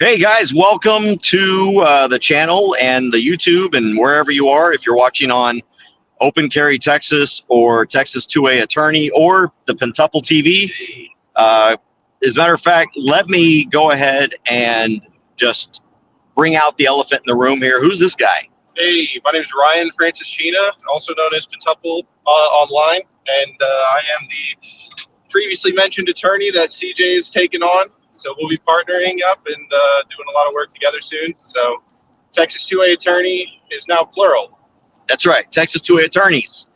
Hey guys, welcome to the channel and the YouTube and wherever you are. If you're watching on Open Carry Texas or Texas 2A Attorney or the Pentuple TV, as a matter of fact, let me go ahead and just bring out the elephant in the room here. Who's this guy? Hey, my name is Ryan Francis Chena, also known as Pentuple online, and I am the previously mentioned attorney that CJ has taken on. So we'll be partnering up and doing a lot of work together soon. So Texas 2A Attorney is now plural. That's right, Texas 2A Attorneys.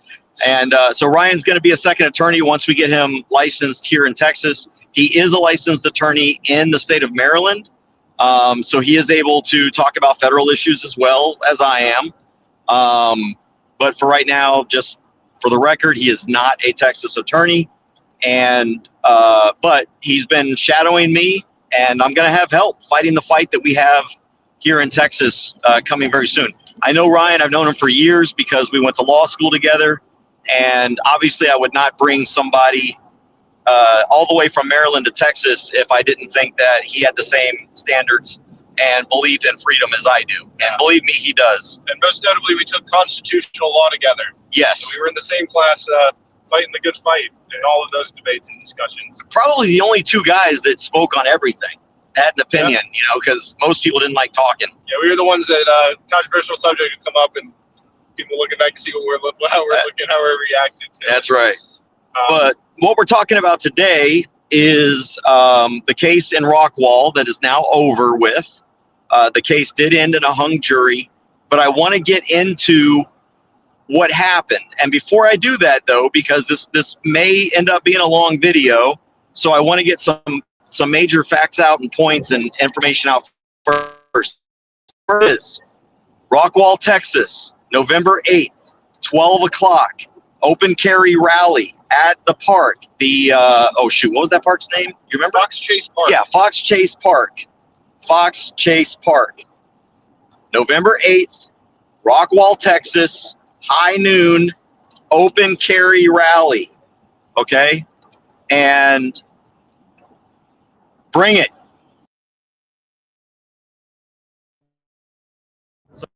And so Ryan's going to be a second attorney once we get him licensed here in Texas. He is a licensed attorney in the state of Maryland. So he is able to talk about federal issues as well as I am. But for right now, just for the record, he is not a Texas attorney. And but he's been shadowing me, and I'm going to have help fighting the fight that we have here in Texas coming very soon. I know Ryan. I've known him for years because we went to law school together. And obviously, I would not bring somebody all the way from Maryland to Texas if I didn't think that he had the same standards and believed in freedom as I do. And believe me, he does. And most notably, we took constitutional law together. Yes. So we were in the same class fighting the good fight in all of those debates and discussions. Probably the only two guys that spoke on everything, had an opinion, you know, because most people didn't like talking. Yeah, we were the ones that controversial subject would come up and people looking back to see how we're reacting to. That's right. But what we're talking about today is the case in Rockwall that is now over with. The case did end in a hung jury, but I want to get into what happened. And before I do that, though, because this may end up being a long video, so I want to get some major facts out and points and information out first. First is Rockwall, Texas, November 8th, 12 o'clock, open carry rally at the park. The, oh shoot, what was that park's name? You remember? Fox Chase Park. Yeah, Fox Chase Park. Fox Chase Park. November 8th, Rockwall, Texas, high noon, open carry rally. Okay? And bring it. So,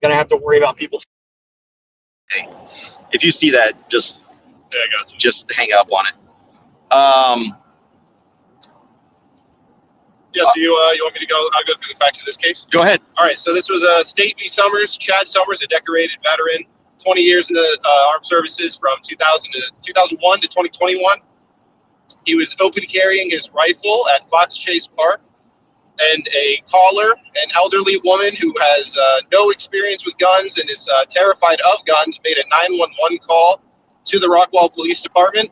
gonna have to worry about people. If you see that, just hang up on it. Yeah, so you want me to go? I'll go through the facts of this case. Go ahead. All right, so this was State v. Summers. Chad Summers, a decorated veteran, 20 years in the armed services from 2001 to 2021. He was open carrying his rifle at Fox Chase Park, and a caller, an elderly woman who has no experience with guns and is terrified of guns, made a 911 call to the Rockwall Police Department.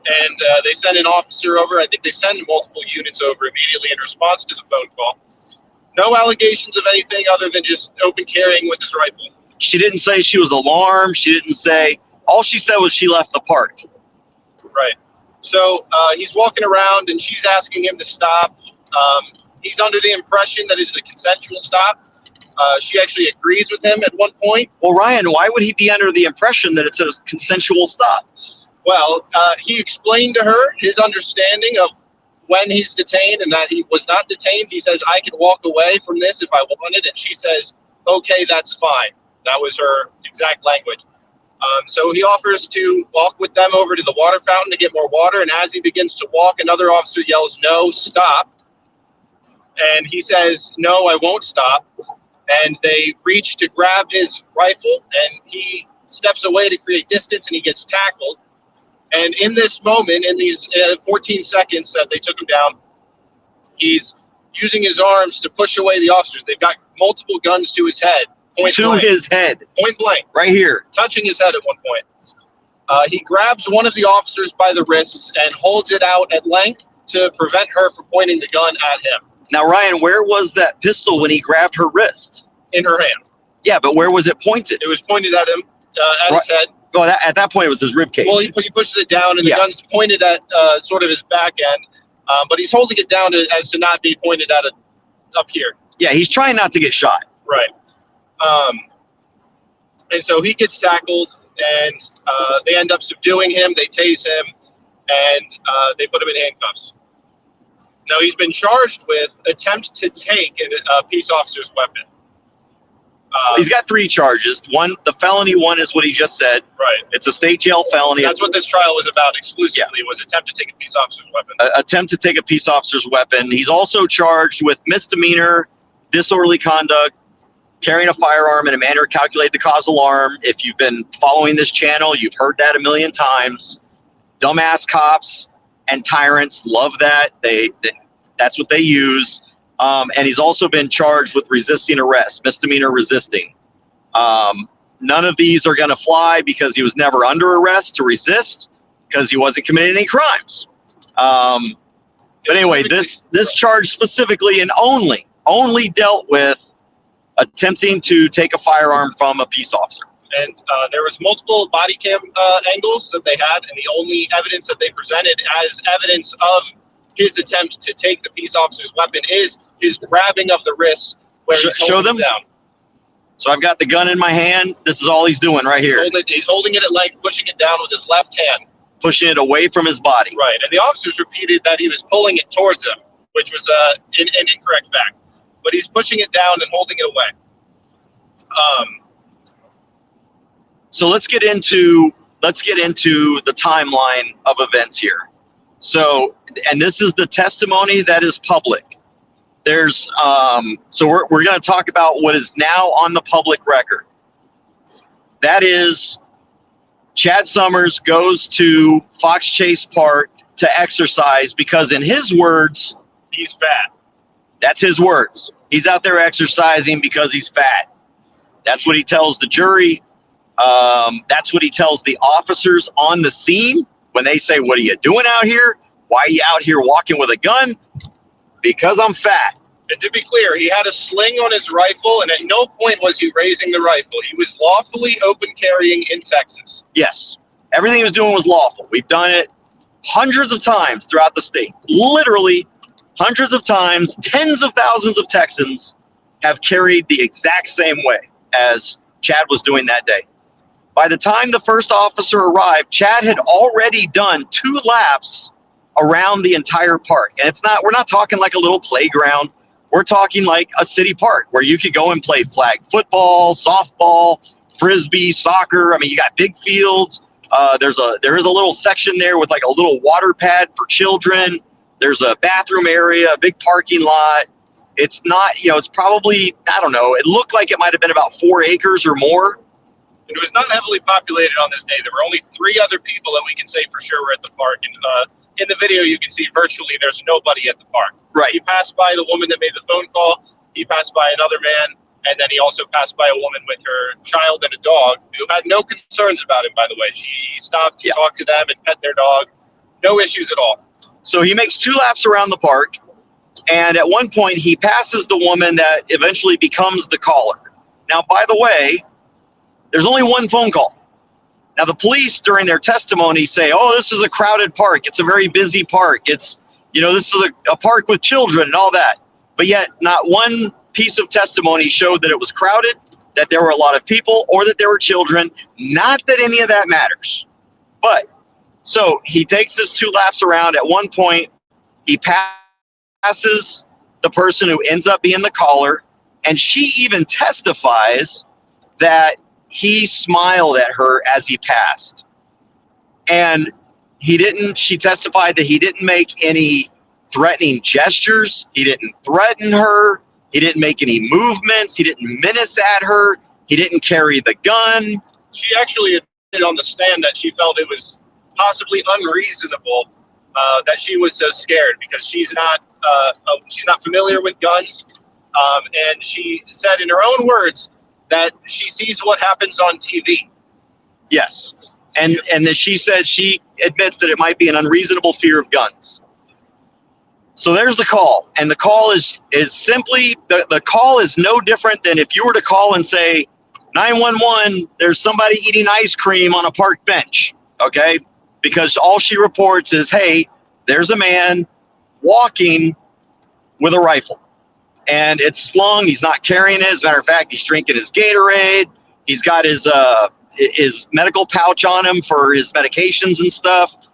And they sent an officer over. I think they sent multiple units over immediately in response to the phone call. No allegations of anything other than just open carrying with his rifle. She didn't say she was alarmed. She didn't say, all she said was she left the park. Right. So he's walking around and she's asking him to stop. He's under the impression that it's a consensual stop. She actually agrees with him at one point. Well, Ryan, why would he be under the impression that it's a consensual stop? Well, he explained to her his understanding of when he's detained and that he was not detained. He says, I can walk away from this if I wanted. And she says, okay, that's fine. That was her exact language. So he offers to walk with them over to the water fountain to get more water. And as he begins to walk, another officer yells, no, stop. And he says, no, I won't stop. And they reach to grab his rifle and he steps away to create distance and he gets tackled. And in this moment, in these 14 seconds that they took him down, he's using his arms to push away the officers. They've got multiple guns to his head. Point blank. His head. Point blank. Right here. Touching his head at one point. He grabs one of the officers by the wrists and holds it out at length to prevent her from pointing the gun at him. Now, Ryan, where was that pistol when he grabbed her wrist? In her hand. Yeah, but where was it pointed? It was pointed at him, at his head. Well, at that point, it was his rib cage. Well, he pushes it down, and the gun's pointed at sort of his back end, but he's holding it down as to not be pointed at up here. Yeah, he's trying not to get shot. Right. And so he gets tackled, and they end up subduing him. They tase him, and they put him in handcuffs. No, he's been charged with attempt to take a peace officer's weapon. He's got 3 charges. One, the felony one is what he just said. Right. It's a state jail felony. That's what this trial was about exclusively, was attempt to take a peace officer's weapon. Attempt to take a peace officer's weapon. He's also charged with misdemeanor, disorderly conduct, carrying a firearm in a manner calculated to cause alarm. If you've been following this channel, you've heard that a million times. Dumbass cops and tyrants love that. That's what they use. And he's also been charged with resisting arrest, misdemeanor resisting. None of these are going to fly because he was never under arrest to resist, because he wasn't committing any crimes. But anyway, this charge specifically and only dealt with attempting to take a firearm from a peace officer. And there was multiple body cam angles that they had, and the only evidence that they presented as evidence of his attempt to take the peace officer's weapon is his grabbing of the wrist where he's holding it down. So I've got the gun in my hand. This is all he's doing right here. He's holding it at length, pushing it down with his left hand. Pushing it away from his body. Right, and the officers repeated that he was pulling it towards him, which was an incorrect fact. But he's pushing it down and holding it away. So let's get into the timeline of events here. So, and this is the testimony that is public. There's so we're going to talk about what is now on the public record. That is, Chad Summers goes to Fox Chase Park to exercise because, in his words, he's fat. That's his words. He's out there exercising because he's fat. That's what he tells the jury. That's what he tells the officers on the scene when they say, "What are you doing out here? Why are you out here walking with a gun?" Because I'm fat. And to be clear, he had a sling on his rifle, and at no point was he raising the rifle. He was lawfully open carrying in Texas. Yes. Everything he was doing was lawful. We've done it hundreds of times throughout the state. Literally hundreds of times. Tens of thousands of Texans have carried the exact same way as Chad was doing that day. By the time the first officer arrived, Chad had already done 2 laps around the entire park. And we're not talking like a little playground. We're talking like a city park where you could go and play flag football, softball, frisbee, soccer. I mean, you got big fields. There is a little section there with like a little water pad for children. There's a bathroom area, a big parking lot. It's not, it's probably, I don't know, it looked like it might have been about 4 acres or more. And it was not heavily populated on this day. There were only 3 other people that we can say for sure were at the park. And in the video, you can see virtually there's nobody at the park. Right. He passed by the woman that made the phone call. He passed by another man. And then he also passed by a woman with her child and a dog who had no concerns about him, by the way. She stopped to talk to them and pet their dog. No issues at all. So he makes 2 laps around the park. And at one point, he passes the woman that eventually becomes the caller. Now, by the way, there's only 1 phone call. Now, the police, during their testimony, say, "Oh, this is a crowded park. It's a very busy park. It's, this is a park with children and all that." But yet, not one piece of testimony showed that it was crowded, that there were a lot of people, or that there were children. Not that any of that matters. But, so he takes his 2 laps around. At one point, he passes the person who ends up being the caller, and she even testifies that he smiled at her as he passed. And she testified that he didn't make any threatening gestures. He didn't threaten her. He didn't make any movements. He didn't menace at her. He didn't carry the gun. She actually admitted on the stand that she felt it was possibly unreasonable that she was so scared because she's not familiar with guns. And she said in her own words that she sees what happens on TV. Yes. And that she said she admits that it might be an unreasonable fear of guns. So there's the call. And the call is simply, the call is no different than if you were to call and say, 911, there's somebody eating ice cream on a park bench. Okay? Because all she reports is, hey, there's a man walking with a rifle. And it's slung. He's not carrying it. As a matter of fact, he's drinking his Gatorade. He's got his medical pouch on him for his medications and stuff.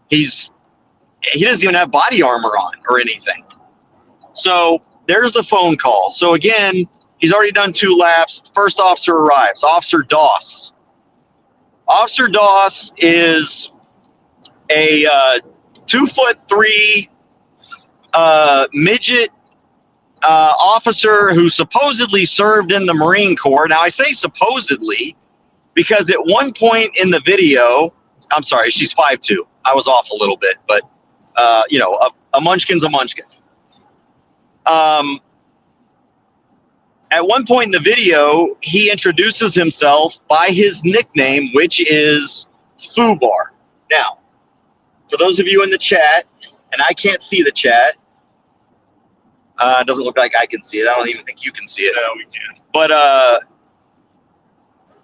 He's he doesn't even have body armor on or anything. So there's the phone call. So again, he's already done 2 laps. First officer arrives, Officer Doss. Officer Doss is a 2'3" midget officer who supposedly served in the Marine Corps. Now I say supposedly because at one point in the video, I'm sorry, she's 5'2". I was off a little bit, but you know, a munchkin's a munchkin. At one point in the video, he introduces himself by his nickname, which is Fubar. Now, for those of you in the chat, and I can't see the chat, it doesn't look like I can see it. I don't even think you can see it. No, we can't. But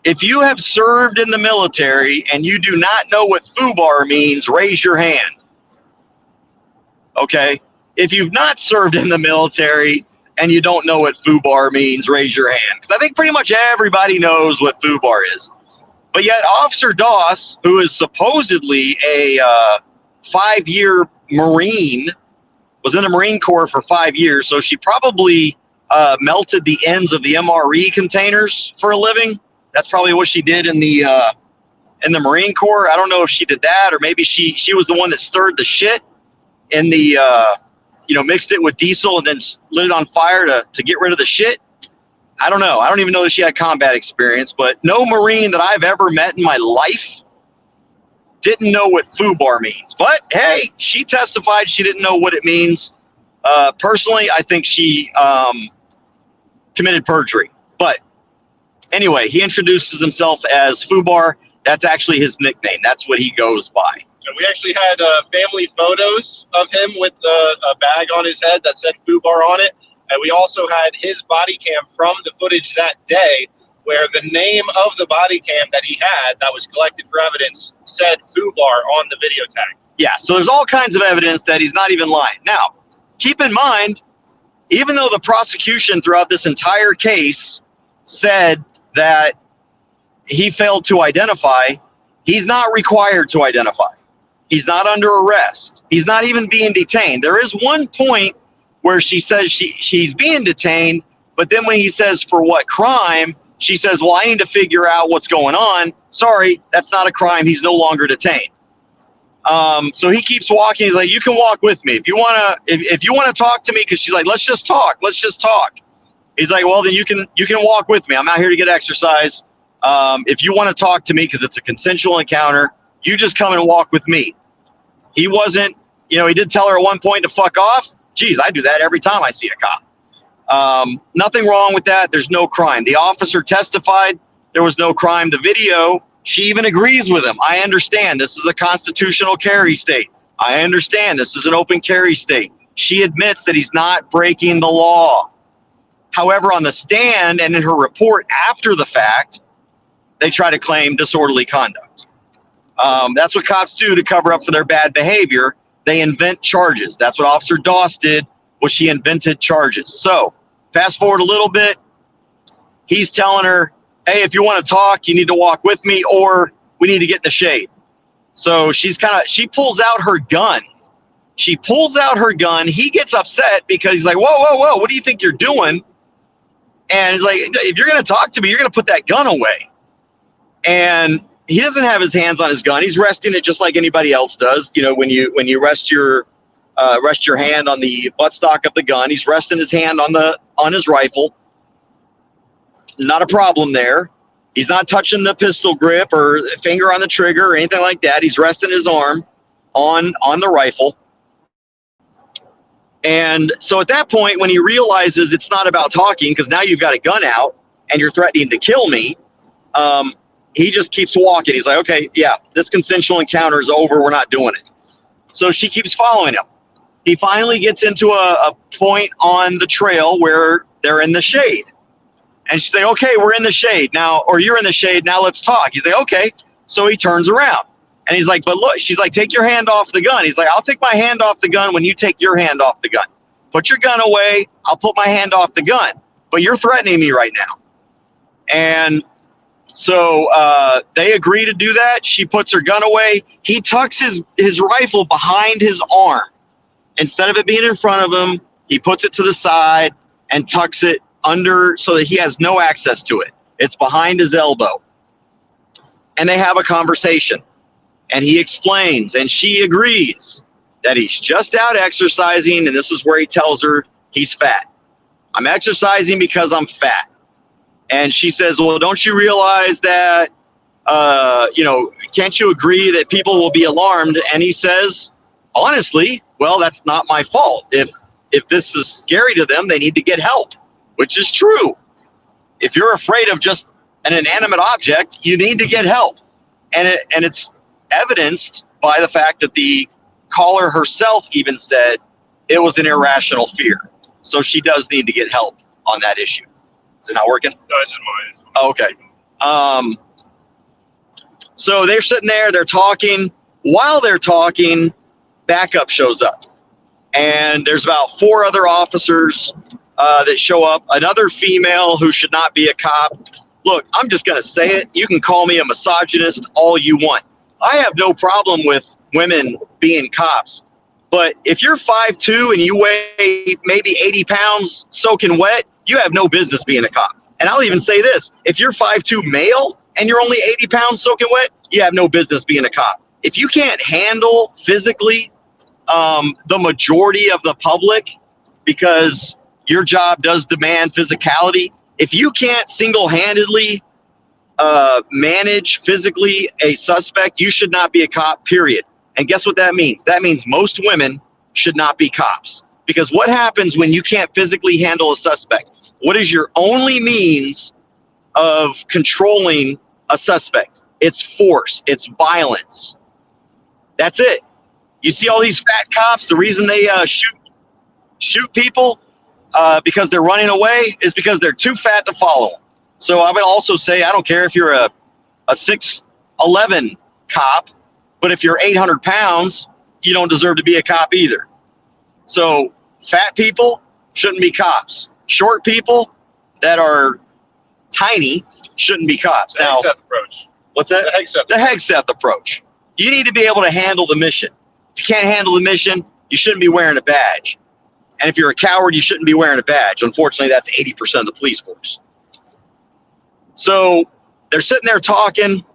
if you have served in the military and you do not know what FUBAR means, raise your hand. Okay? If you've not served in the military and you don't know what FUBAR means, raise your hand. Because I think pretty much everybody knows what FUBAR is. But yet Officer Doss, who is supposedly a 5-year Marine, was in the Marine Corps for 5 years, so she probably melted the ends of the MRE containers for a living. That's probably what she did in the Marine Corps. I don't know if she did that, or maybe she was the one that stirred the shit in the mixed it with diesel and then lit it on fire to get rid of the shit. I don't know. I don't even know that she had combat experience, but no Marine that I've ever met in my life didn't know what FUBAR means. But hey, she testified she didn't know what it means. Personally, I think she committed perjury. But anyway, he introduces himself as FUBAR. That's actually his nickname. That's what he goes by. So we actually had family photos of him with a bag on his head that said FUBAR on it. And we also had his body cam from the footage that day where the name of the body cam that he had that was collected for evidence said FUBAR on the video tag. Yeah, so there's all kinds of evidence that he's not even lying. Now, keep in mind, even though the prosecution throughout this entire case said that he failed to identify, he's not required to identify. He's not under arrest. He's not even being detained. There is one point where she says she's being detained, but then when he says for what crime, she says, well, I need to figure out what's going on. Sorry, that's not a crime. He's no longer detained. So he keeps walking. He's like, you can walk with me. If you want to talk to me, because she's like, let's just talk. Let's just talk. He's like, well, then you can walk with me. I'm out here to get exercise. If you want to talk to me, because it's a consensual encounter, you just come and walk with me. He wasn't, he did tell her at one point to fuck off. Geez, I do that every time I see a cop. Nothing wrong with that. There's no crime. The officer testified there was no crime. The video, she even agrees with him. I understand this is a constitutional carry state. I understand this is an open carry state. She admits that he's not breaking the law. However, on the stand and in her report after the fact, they try to claim disorderly conduct. That's what cops do to cover up for their bad behavior. They invent charges. That's what Officer Doss did, was she invented charges. So fast forward a little bit. He's telling her, hey, if you want to talk, you need to walk with me, or we need to get in the shade. So she pulls out her gun. She pulls out her gun. He gets upset because he's like, whoa, whoa, whoa, what do you think you're doing? And he's like, if you're going to talk to me, you're going to put that gun away. And he doesn't have his hands on his gun. He's resting it just like anybody else does. When you rest your hand on the buttstock of the gun, he's resting his hand on his rifle. Not a problem there. He's not touching the pistol grip or finger on the trigger or anything like that. He's resting his arm on the rifle. And so at that point, when he realizes it's not about talking, because now you've got a gun out and you're threatening to kill me, he just keeps walking. He's like, okay, yeah, this consensual encounter is over. We're not doing it. So she keeps following him. He finally gets into a point on the trail where they're in the shade. And she's like, okay, we're in the shade now, or you're in the shade. Now let's talk. He's like, okay. So he turns around and he's like, but look, she's like, take your hand off the gun. He's like, I'll take my hand off the gun when you take your hand off the gun. Put your gun away. I'll put my hand off the gun. But you're threatening me right now. And So they agree to do that. She puts her gun away. He tucks his rifle behind his arm. Instead of it being in front of him, he puts it to the side and tucks it under so that he has no access to it. It's behind his elbow. And they have a conversation. And he explains, and she agrees that he's just out exercising, and this is where he tells her he's fat. I'm exercising because I'm fat. And she says, well, don't you realize that, can't you agree that people will be alarmed? And he says, honestly, well, that's not my fault. If this is scary to them, they need to get help, which is true. If you're afraid of just an inanimate object, you need to get help. And it's evidenced by the fact that the caller herself even said it was an irrational fear. So she does need to get help on that issue. Is it not working? No, it's in mine. Oh, okay. So they're sitting there, they're talking. While they're talking, backup shows up. And there's about 4 other officers that show up. Another female who should not be a cop. Look, I'm just going to say it. You can call me a misogynist all you want. I have no problem with women being cops. But if you're 5'2" and you weigh maybe 80 pounds soaking wet, you have no business being a cop. And I'll even say this. If you're 5'2" male and you're only 80 pounds soaking wet, you have no business being a cop. If you can't handle physically the majority of the public because your job does demand physicality, if you can't single-handedly manage physically a suspect, you should not be a cop, period. And guess what that means? That means most women should not be cops. Because what happens when you can't physically handle a suspect? What is your only means of controlling a suspect? It's force. It's violence. That's it. You see all these fat cops, the reason they shoot people because they're running away is because they're too fat to follow them. So I would also say, I don't care if you're a 6'11" cop, but if you're 800 pounds, you don't deserve to be a cop either. So fat people shouldn't be cops. Short people that are tiny shouldn't be cops. The Now, Hegseth approach. what's that? The Hegseth approach. You need to be able to handle the mission. If you can't handle the mission, you shouldn't be wearing a badge. And if you're a coward, you shouldn't be wearing a badge. Unfortunately, that's 80% of the police force. So they're sitting there talking.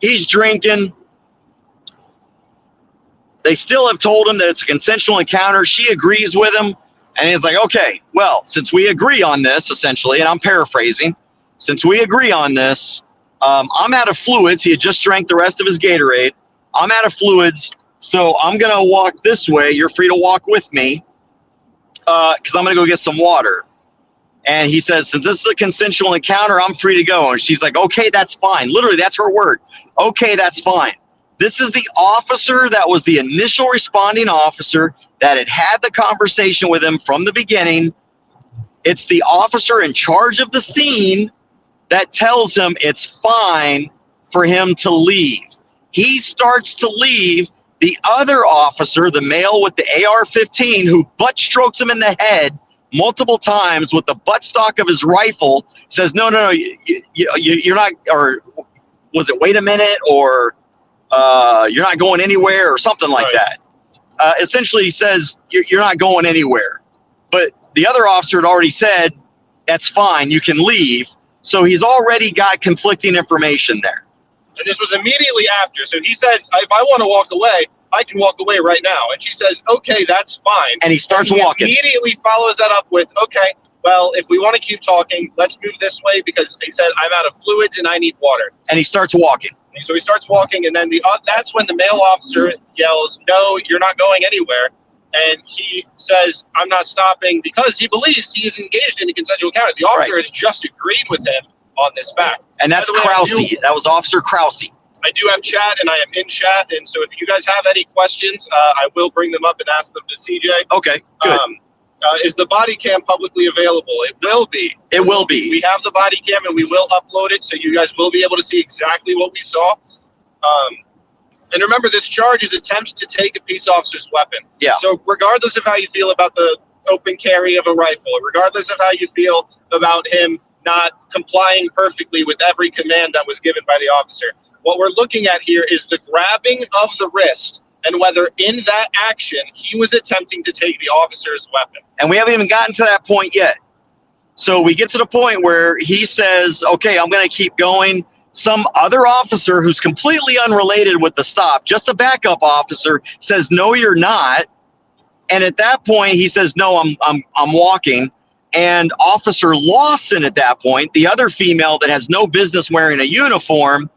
He's drinking. They still have told him that it's a consensual encounter. She agrees with him. And he's like, okay, well, since we agree on this, essentially, and I'm paraphrasing, since we agree on this, I'm out of fluids. He had just drank the rest of his Gatorade. I'm out of fluids, so I'm going to walk this way. You're free to walk with me because I'm going to go get some water. And he says, since this is a consensual encounter, I'm free to go. And she's like, okay, that's fine. Literally, that's her word. Okay, that's fine. This is the officer that was the initial responding officer that had the conversation with him from the beginning. It's the officer in charge of the scene that tells him it's fine for him to leave. He starts to leave. The other officer, the male with the AR-15, who butt strokes him in the head multiple times with the buttstock of his rifle, says, no, you're not, or was it, wait a minute, or you're not going anywhere, or something like that. Essentially, he says, you're not going anywhere. But the other officer had already said, that's fine, you can leave. So he's already got conflicting information there. And this was immediately after. So he says, if I want to walk away, I can walk away right now. And she says, okay, that's fine. And he starts walking. Immediately follows that up with, okay, well, if we want to keep talking, let's move this way because he said, I'm out of fluids and I need water. And he starts walking. So he starts walking, and then that's when the male officer yells, no, you're not going anywhere. And he says, I'm not stopping because he believes he is engaged in a consensual encounter. The officer has just agreed with him on this fact. And that's Krause. That was Officer Krause. I do have chat, and I am in chat. And so if you guys have any questions, I will bring them up and ask them to CJ. Okay, good. Is the body cam publicly available? It will be. It will be. We have the body cam, and we will upload it, so you guys will be able to see exactly what we saw. And remember, this charge is attempts to take a peace officer's weapon. Yeah. So regardless of how you feel about the open carry of a rifle, regardless of how you feel about him not complying perfectly with every command that was given by the officer. What we're looking at here is the grabbing of the wrist and whether in that action he was attempting to take the officer's weapon. And we haven't even gotten to that point yet. So we get to the point where he says, okay, I'm going to keep going. Some other officer who's completely unrelated with the stop, just a backup officer, says, no, you're not. And at that point, he says, no, I'm walking. And Officer Lawson at that point, the other female that has no business wearing a uniform,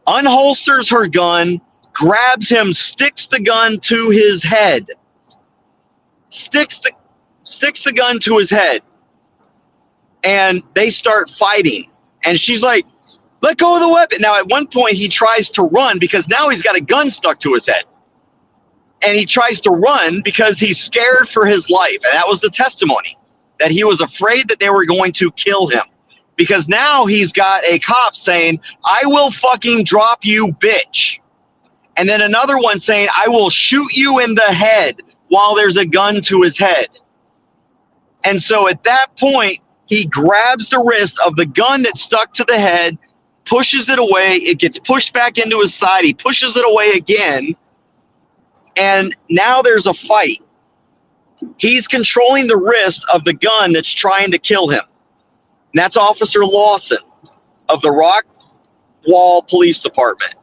unholsters her gun, grabs him, sticks the gun to his head. Sticks the gun to his head. And they start fighting. And she's like, let go of the weapon. Now, at one point, he tries to run because now he's got a gun stuck to his head. And he tries to run because he's scared for his life. And that was the testimony, that he was afraid that they were going to kill him. Because now he's got a cop saying, I will fucking drop you, bitch. And then another one saying, I will shoot you in the head while there's a gun to his head. And so at that point, he grabs the wrist of the gun that's stuck to the head, pushes it away. It gets pushed back into his side. He pushes it away again. And now there's a fight. He's controlling the wrist of the gun that's trying to kill him. And that's Officer Lawson of the Rockwall Police Department.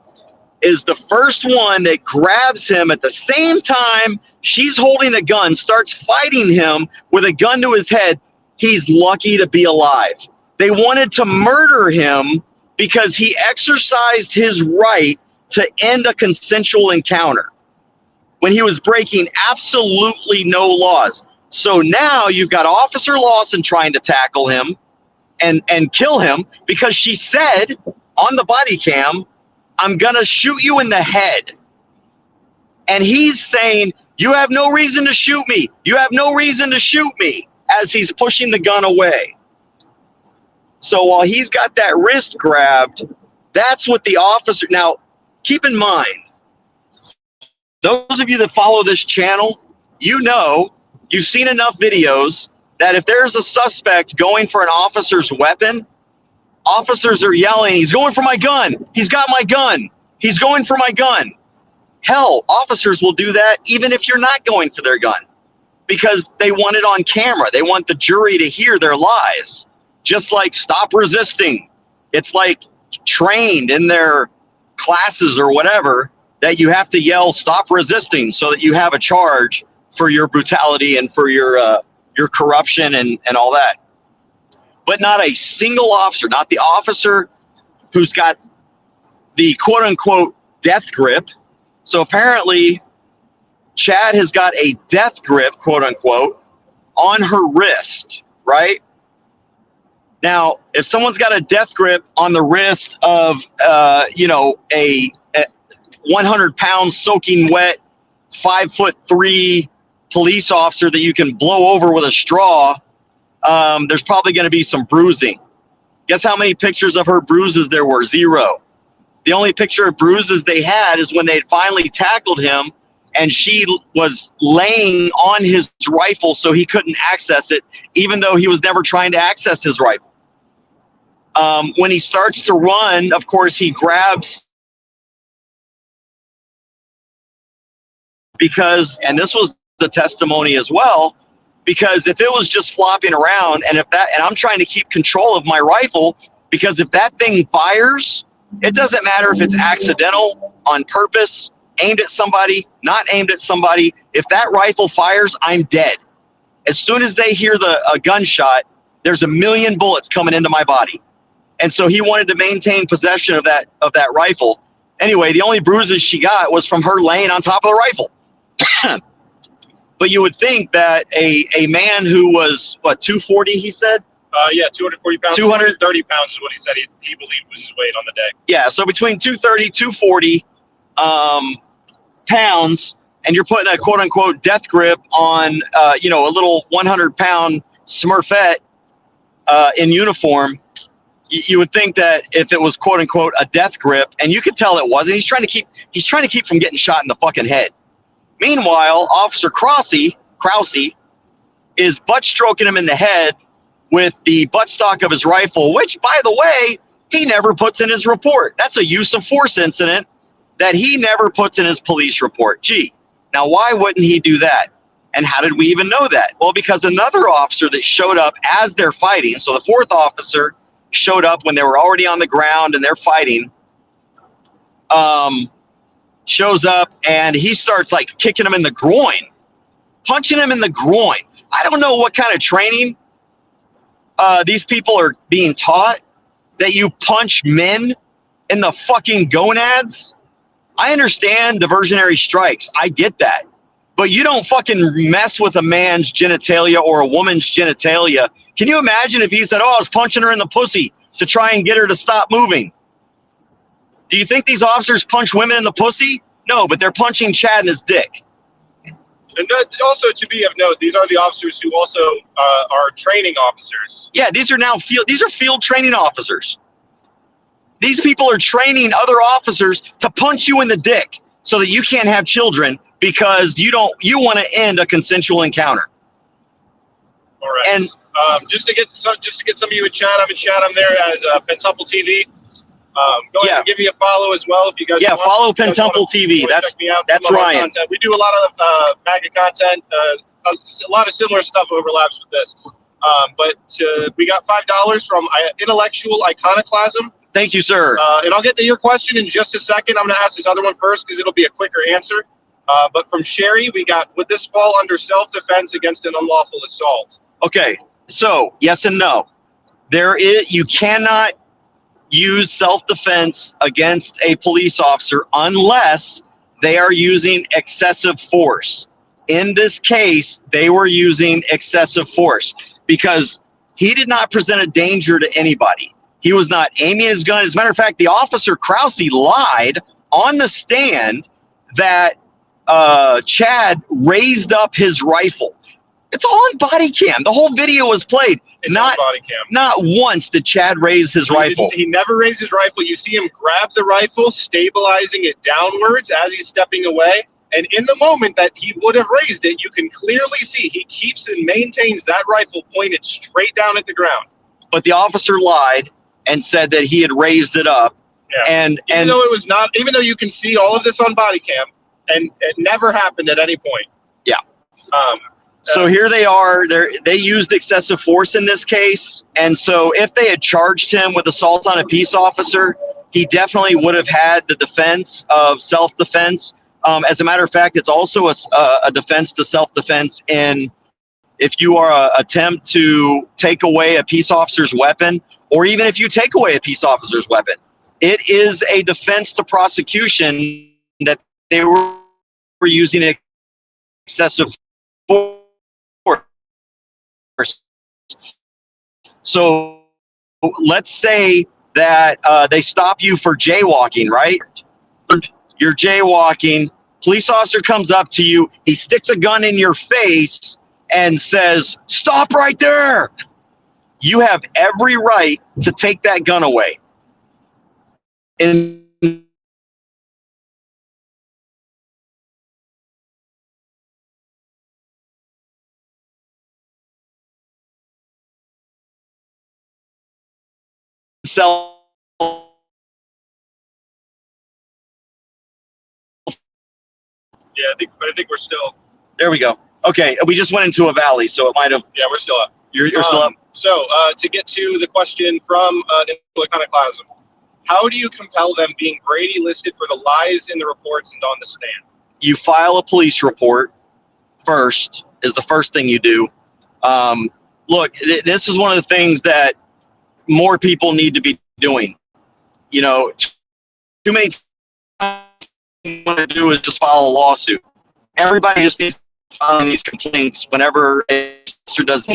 Is the first one that grabs him at the same time she's holding a gun, starts fighting him with a gun to his head. He's lucky to be alive. They wanted to murder him because he exercised his right to end a consensual encounter when he was breaking absolutely no laws. So now you've got Officer Lawson trying to tackle him and kill him because she said on the body cam, I'm going to shoot you in the head. And he's saying, you have no reason to shoot me. You have no reason to shoot me, as he's pushing the gun away. So while he's got that wrist grabbed, that's what the officer... Now, keep in mind, those of you that follow this channel, you know, you've seen enough videos that if there's a suspect going for an officer's weapon, officers are yelling, he's going for my gun. He's got my gun. He's going for my gun. Hell, officers will do that even if you're not going for their gun because they want it on camera. They want the jury to hear their lies. Just like stop resisting. It's like trained in their classes or whatever that you have to yell stop resisting so that you have a charge for your brutality and for your corruption and all that. But not a single officer, not the officer who's got the quote unquote death grip. So apparently Chad has got a death grip, quote unquote, on her wrist, right? Now, if someone's got a death grip on the wrist of, a 100-pound soaking wet, 5'3" police officer that you can blow over with a straw, there's probably going to be some bruising. Guess how many pictures of her bruises there were? 0. The only picture of bruises they had is when they had finally tackled him and she was laying on his rifle so he couldn't access it, even though he was never trying to access his rifle. When he starts to run, of course, he grabs because, and this was the testimony as well, because if it was just flopping around and I'm trying to keep control of my rifle, because if that thing fires, it doesn't matter if it's accidental, on purpose, aimed at somebody, not aimed at somebody. If that rifle fires, I'm dead. As soon as they hear a gunshot, there's a million bullets coming into my body. And so he wanted to maintain possession of that rifle. Anyway, the only bruises she got was from her laying on top of the rifle. But you would think that a man who was, 240, he said? 240 pounds. 230 pounds is what he said he believed was his weight on the day. Yeah, so between 230, 240 pounds, and you're putting a quote-unquote death grip on, a little 100-pound Smurfette in uniform, you would think that if it was quote-unquote a death grip, and you could tell it wasn't, he's trying to keep from getting shot in the fucking head. Meanwhile, Officer Krause is butt stroking him in the head with the buttstock of his rifle, which, by the way, he never puts in his report. That's a use of force incident that he never puts in his police report. Gee, now why wouldn't he do that? And how did we even know that? Well, because another officer that showed up as they're fighting, so the fourth officer showed up when they were already on the ground and they're fighting, shows up and he starts like kicking him in the groin, punching him in the groin. I don't know what kind of training these people are being taught that you punch men in the fucking gonads. I understand diversionary strikes. I get that. But you don't fucking mess with a man's genitalia or a woman's genitalia. Can you imagine if he said, oh, I was punching her in the pussy to try and get her to stop moving? Do you think these officers punch women in the pussy? No, but they're punching Chad in his dick. And also, to be of note, these are the officers who also are training officers. Yeah, these are field training officers. These people are training other officers to punch you in the dick so that you can't have children because you want to end a consensual encounter. All right. And just to get some of you in chat, I'm in chat. I'm there as Pentuple TV. Go ahead and give me a follow as well if you guys. Yeah, follow Pentuple TV. That's Ryan. Content. We do a lot of MAGA content. A lot of similar stuff overlaps with this. But we got $5 from Intellectual Iconoclasm. Thank you, sir. And I'll get to your question in just a second. I'm going to ask this other one first because it'll be a quicker answer. But from Sherry, we got, would this fall under self-defense against an unlawful assault? Okay, so yes and no. You cannot use self-defense against a police officer unless they are using excessive force. In this case, they were using excessive force because he did not present a danger to anybody. He was not aiming his gun. As a matter of fact, the officer Krause lied on the stand that Chad raised up his rifle. It's all on body cam. The whole video was played. It's on body cam. Not once did Chad raise his rifle. He never raised his rifle. You see him grab the rifle, stabilizing it downwards as he's stepping away. And in the moment that he would have raised it, you can clearly see he keeps and maintains that rifle pointed straight down at the ground. But the officer lied and said that he had raised it up. Yeah. And even though it was not, even though you can see all of this on body cam, and it never happened at any point. Yeah. So here they are. They used excessive force in this case. And so if they had charged him with assault on a peace officer, he definitely would have had the defense of self-defense. As a matter of fact, it's also a defense to self-defense in if you are attempt to take away a peace officer's weapon, or even if you take away a peace officer's weapon. It is a defense to prosecution that they were using excessive force. So let's say that they stop you for jaywalking, right? You're jaywalking. Police officer comes up to you. He sticks a gun in your face and says, "Stop right there." You have every right to take that gun away. And self. Yeah, I think we're still. There we go. Okay, we just went into a valley, so it might have. Yeah, we're still up. You're still up. So to get to the question from Iconoclasm, how do you compel them being Brady listed for the lies in the reports and on the stand? You file a police report first, is the first thing you do. Look, this is one of the things that more people need to be doing. You know, too many times what you want to do is just file a lawsuit. Everybody just needs to file these complaints whenever a officer does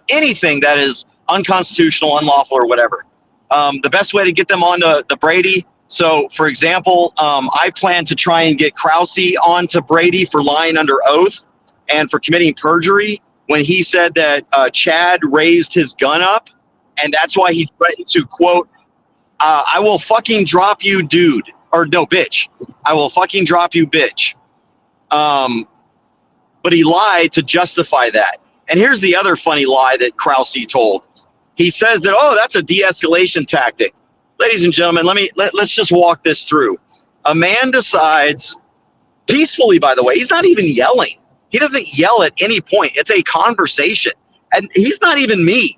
anything that is unconstitutional, unlawful, or whatever. The best way to get them onto the Brady. So, for example, I plan to try and get Krause onto Brady for lying under oath and for committing perjury when he said that Chad raised his gun up, and that's why he threatened to, quote, I will fucking drop you, dude. Or no, bitch. I will fucking drop you, bitch. But he lied to justify that. And here's the other funny lie that Krause told. he says that, oh, that's a de-escalation tactic. Ladies and gentlemen, let's just walk this through. A man decides peacefully, by the way, he's not even yelling. He doesn't yell at any point. It's a conversation. And he's not even me.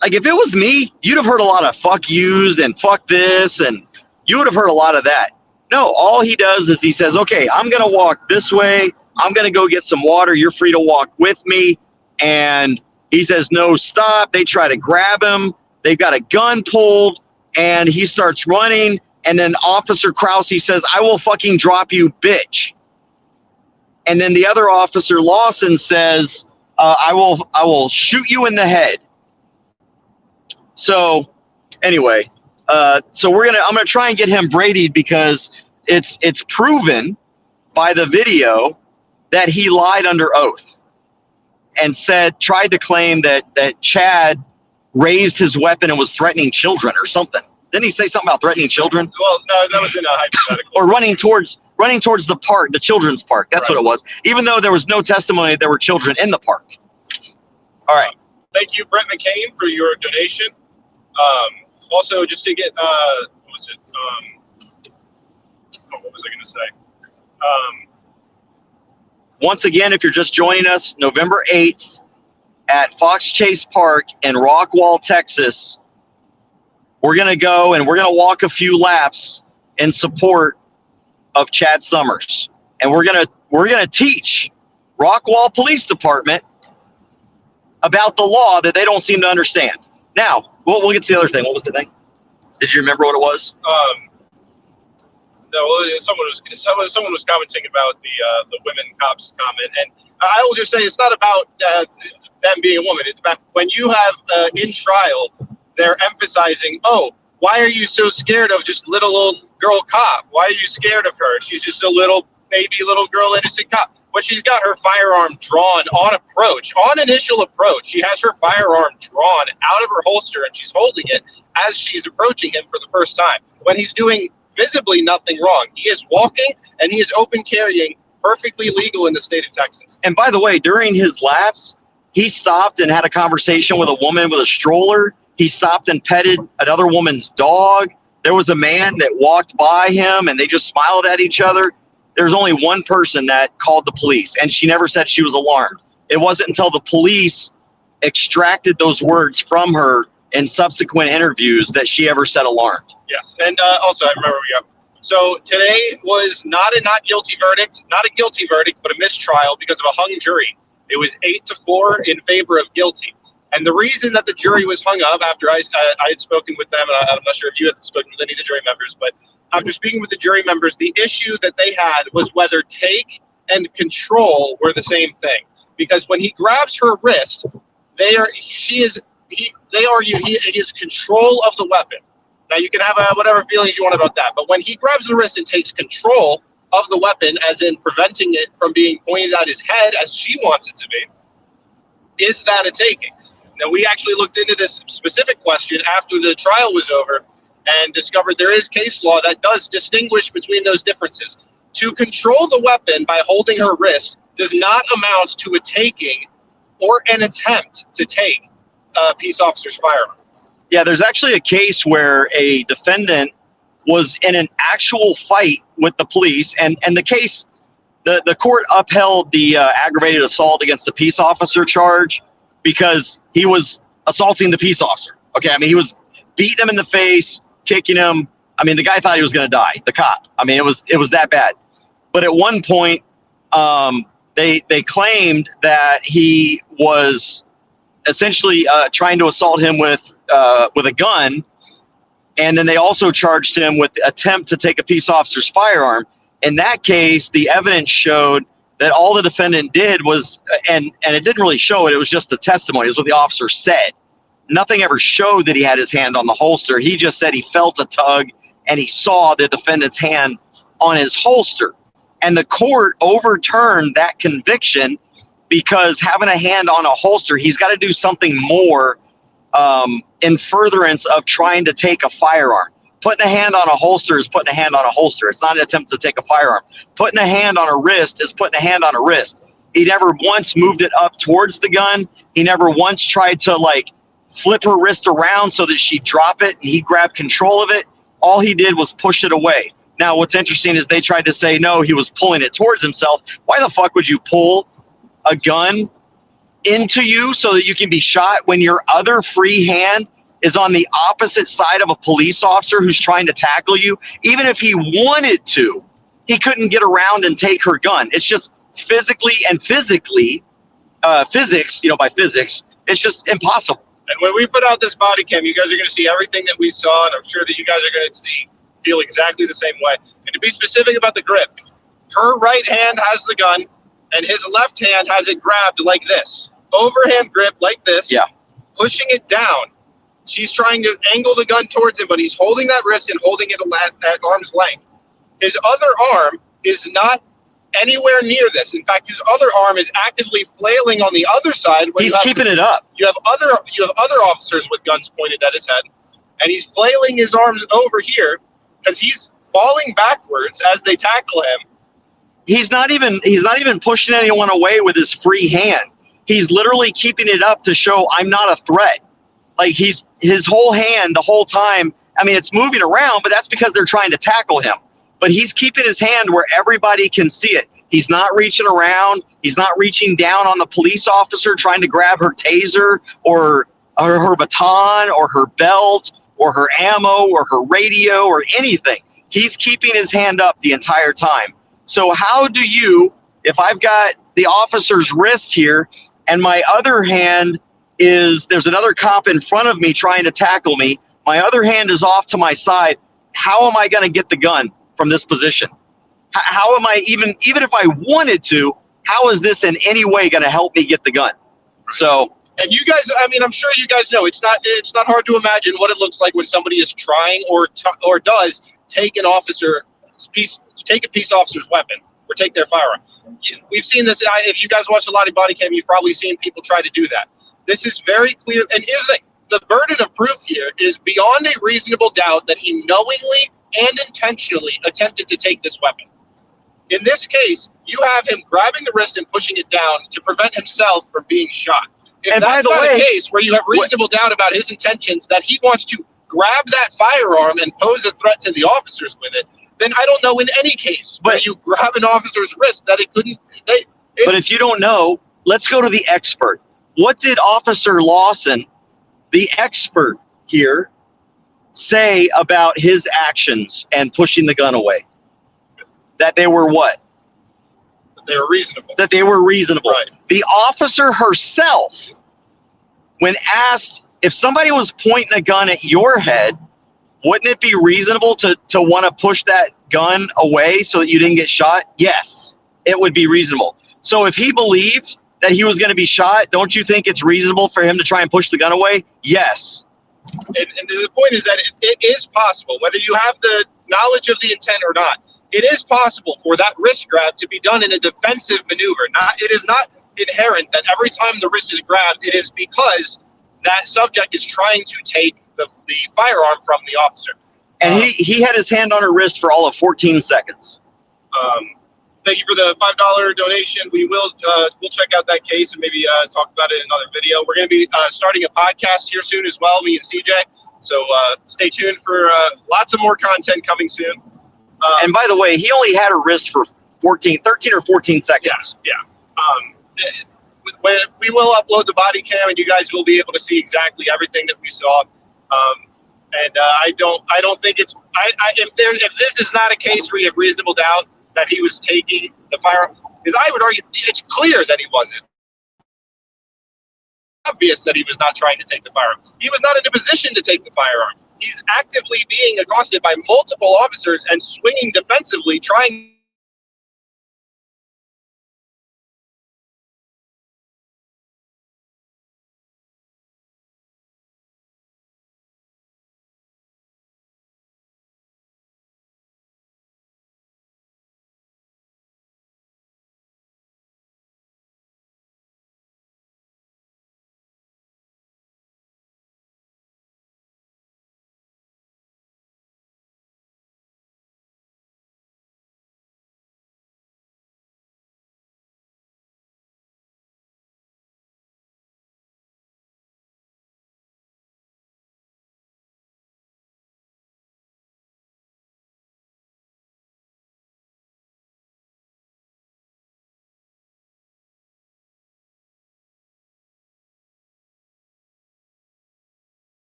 Like, if it was me, you'd have heard a lot of fuck yous and fuck this, and you would have heard a lot of that. No, all he does is he says, okay, I'm going to walk this way. I'm going to go get some water. You're free to walk with me. And he says, no, stop. They try to grab him. They've got a gun pulled, and he starts running. And then Officer Krause, he says, I will fucking drop you, bitch. And then the other officer, Lawson, says, I will shoot you in the head. So anyway, so I'm gonna try and get him Brady'd because it's proven by the video that he lied under oath and tried to claim that Chad raised his weapon and was threatening children or something. Didn't he say something about threatening children? Well, no, that was in a hypothetical. Or running towards the park, the children's park. That's right. What it was. Even though there was no testimony that there were children in the park. All right. Thank you, Brett McCain, for your donation. Also, just to get, what was it? What was I going to say? Once again, if you're just joining us, November 8th at Fox Chase Park in Rockwall, Texas, we're going to go and we're going to walk a few laps in support of Chad Summers. And we're going to teach Rockwall Police Department about the law that they don't seem to understand. Now, we'll get to the other thing. What was the thing? Did you remember what it was? No, someone was commenting about the women cops comment, and I will just say it's not about them being a woman. It's about when you have in trial, they're emphasizing, oh, why are you so scared of just little old girl cop? Why are you scared of her? She's just a little baby, little girl, innocent cop. But she's got her firearm drawn on initial approach. She has her firearm drawn out of her holster, and she's holding it as she's approaching him for the first time. When he's doing visibly nothing wrong. He is walking, and he is open carrying, perfectly legal in the state of Texas. And by the way, during his laps, he stopped and had a conversation with a woman with a stroller. He stopped and petted another woman's dog. There was a man that walked by him, and they just smiled at each other. There's only one person that called the police, and she never said she was alarmed. It wasn't until the police extracted those words from her in subsequent interviews that she ever said alarmed. Yes, and also I remember so today was not a guilty verdict, but a mistrial because of a hung jury. It was 8-4 in favor of guilty. And the reason that the jury was hung up after I had spoken with them, and I'm not sure if you had spoken with any of the jury members, but after speaking with the jury members, the issue that they had was whether take and control were the same thing. Because when he grabs her wrist, they argue he has control of the weapon. Now you can have whatever feelings you want about that, but when he grabs the wrist and takes control of the weapon, as in preventing it from being pointed at his head as she wants it to be, is that a taking? Now, we actually looked into this specific question after the trial was over and discovered there is case law that does distinguish between those differences. To control the weapon by holding her wrist does not amount to a taking or an attempt to take a peace officer's firearm. Yeah, there's actually a case where a defendant was in an actual fight with the police, and the case, the court upheld the aggravated assault against the peace officer charge because he was assaulting the peace officer. Okay, I mean, he was beating him in the face, kicking him. I mean, the guy thought he was going to die, the cop. I mean, it was that bad. But at one point, they claimed that he was essentially trying to assault him with a gun, and then they also charged him with the attempt to take a peace officer's firearm. In that case, the evidence showed that all the defendant did was, and it didn't really show it, it was just the testimony, it was what the officer said. Nothing ever showed that he had his hand on the holster. He just said he felt a tug and he saw the defendant's hand on his holster. And the court overturned that conviction because having a hand on a holster, he's got to do something more in furtherance of trying to take a firearm. Putting a hand on a holster is putting a hand on a holster. It's not an attempt to take a firearm. Putting a hand on a wrist is putting a hand on a wrist. He never once moved it up towards the gun. He never once tried to flip her wrist around so that she'd drop it, and he grabbed control of it. All he did was push it away. Now, what's interesting is they tried to say, no, he was pulling it towards himself. Why the fuck would you pull a gun into you so that you can be shot when your other free hand is on the opposite side of a police officer who's trying to tackle you? Even if he wanted to, he couldn't get around and take her gun. It's just physically, physics, by physics, it's just impossible. And when we put out this body cam, you guys are going to see everything that we saw, and I'm sure that you guys are going to feel exactly the same way. And to be specific about the grip, her right hand has the gun, and his left hand has it grabbed like this. Overhand grip like this, pushing it down. She's trying to angle the gun towards him, but he's holding that wrist and holding it at arm's length. His other arm is not anywhere near this. In fact, his other arm is actively flailing on the other side. He's keeping it up. You have other officers with guns pointed at his head, and he's flailing his arms over here because he's falling backwards as they tackle him. He's not even pushing anyone away with his free hand. He's literally keeping it up to show I'm not a threat. Like his whole hand the whole time. I mean, it's moving around, but that's because they're trying to tackle him. But he's keeping his hand where everybody can see it. He's not reaching around. He's not reaching down on the police officer trying to grab her taser or her baton or her belt or her ammo or her radio or anything. He's keeping his hand up the entire time. So how do you, if I've got the officer's wrist here and my other hand there's another cop in front of me trying to tackle me, my other hand is off to my side, how am I going to get the gun from this position? How am I, even if I wanted to, how is this in any way going to help me get the gun? So, and you guys, I mean, I'm sure you guys know it's not hard to imagine what it looks like when somebody is trying or does take a police officer's weapon or take their firearm. We've seen this. If you guys watch a lot of body cam, you've probably seen people try to do that. This is very clear. And here's the thing: the burden of proof here is beyond a reasonable doubt that he knowingly and intentionally attempted to take this weapon. In this case, you have him grabbing the wrist and pushing it down to prevent himself from being shot. If and that's by the not way, a case where you have reasonable doubt about his intentions, that he wants to grab that firearm and pose a threat to the officers with it, then I don't know in any case where you grab an officer's wrist that it couldn't. But if you don't know, let's go to the expert. What did Officer Lawson, the expert here, say about his actions and pushing the gun away? That they were what? They were reasonable. That they were reasonable. Right. The officer herself, when asked if somebody was pointing a gun at your head, wouldn't it be reasonable to want to push that gun away so that you didn't get shot? Yes, it would be reasonable. So if he believed that he was going to be shot, don't you think it's reasonable for him to try and push the gun away? Yes. And the point is that it is possible, whether you have the knowledge of the intent or not, it is possible for that wrist grab to be done in a defensive maneuver. It is not inherent that every time the wrist is grabbed, it is because that subject is trying to take the firearm from the officer. And he had his hand on her wrist for all of 14 seconds. Thank you for the $5 donation. We'll check out that case and maybe talk about it in another video. We're going to be starting a podcast here soon as well, me and CJ. So stay tuned for lots of more content coming soon. And by the way, he only had her wrist for 13 or 14 seconds. Yeah. We will upload the body cam, and you guys will be able to see exactly everything that we saw. I don't think it's. If this is not a case where you have reasonable doubt that he was taking the firearm, because I would argue it's clear that he wasn't. Obvious that he was not trying to take the firearm. He was not in a position to take the firearm. He's actively being accosted by multiple officers and swinging defensively, trying